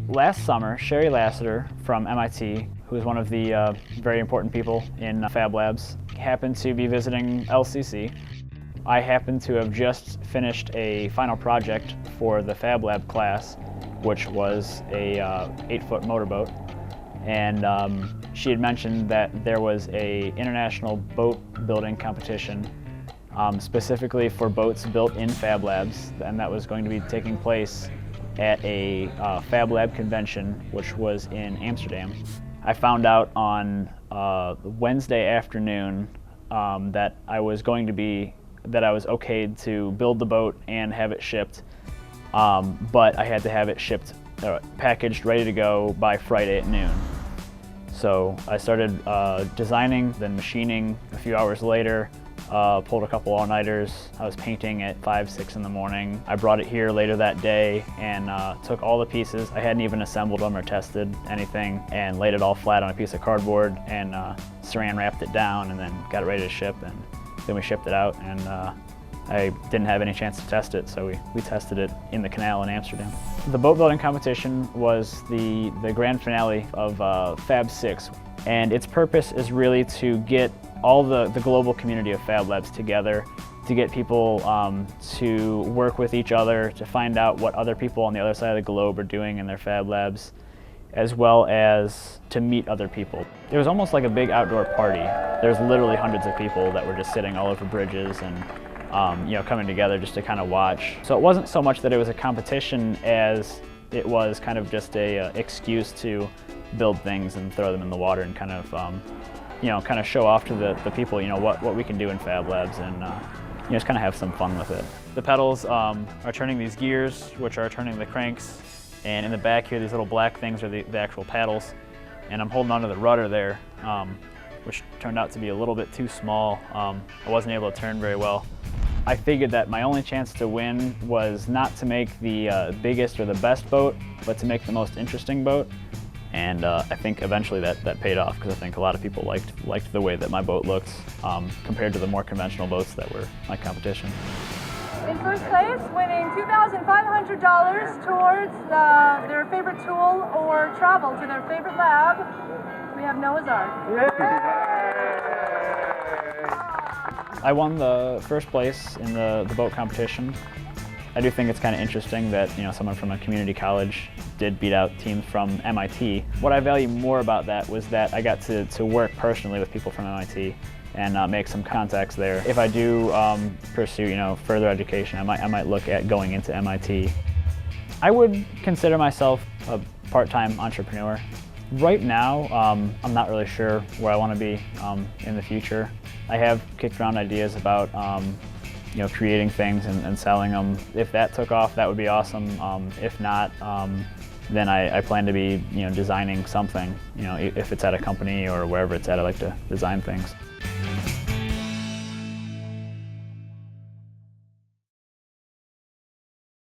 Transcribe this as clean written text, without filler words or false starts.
Last summer, Sherry Lassiter from MIT, who is one of the very important people in Fab Labs, happened to be visiting LCC. I happened to have just finished a final project for the Fab Lab class, which was a 8-foot motorboat. And she had mentioned that there was a international boat building competition specifically for boats built in Fab Labs, and that was going to be taking place at a Fab Lab convention, which was in Amsterdam. I found out on Wednesday afternoon that I was okayed to build the boat and have it shipped, but I had to have it shipped, packaged, ready to go by Friday at noon. So I started designing, then machining a few hours later. Pulled a couple all-nighters. I was painting at 5, 6 in the morning. I brought it here later that day and took all the pieces. I hadn't even assembled them or tested anything, and laid it all flat on a piece of cardboard and saran wrapped it down, and then got it ready to ship. And then we shipped it out, and I didn't have any chance to test it, so we tested it in the canal in Amsterdam. The boat building competition was the grand finale of Fab 6, and its purpose is really to get all the global community of Fab Labs together, to get people to work with each other, to find out what other people on the other side of the globe are doing in their Fab Labs, as well as to meet other people. It was almost like a big outdoor party. There's literally hundreds of people that were just sitting all over bridges and coming together just to kind of watch. So it wasn't so much that it was a competition as it was kind of just a excuse to build things and throw them in the water and kind of show off to the people, what we can do in Fab Labs, and just kind of have some fun with it. The pedals are turning these gears, which are turning the cranks, and in the back here, these little black things are the actual paddles, and I'm holding onto the rudder there, which turned out to be a little bit too small. I wasn't able to turn very well. I figured that my only chance to win was not to make the biggest or the best boat, but to make the most interesting boat. And I think eventually that paid off, because I think a lot of people liked the way that my boat looked compared to the more conventional boats that were my competition. In first place, winning $2,500 towards their favorite tool or travel to their favorite lab, we have Noah's Ark. I won the first place in the boat competition. I do think it's kind of interesting that someone from a community college did beat out teams from MIT. What I value more about that was that I got to work personally with people from MIT and make some contacts there. If I do pursue further education, I might look at going into MIT. I would consider myself a part-time entrepreneur. Right now, I'm not really sure where I want to be in the future. I have kicked around ideas about creating things and selling them. If that took off, that would be awesome. If not, then I plan to be designing something. If it's at a company or wherever it's at, I like to design things.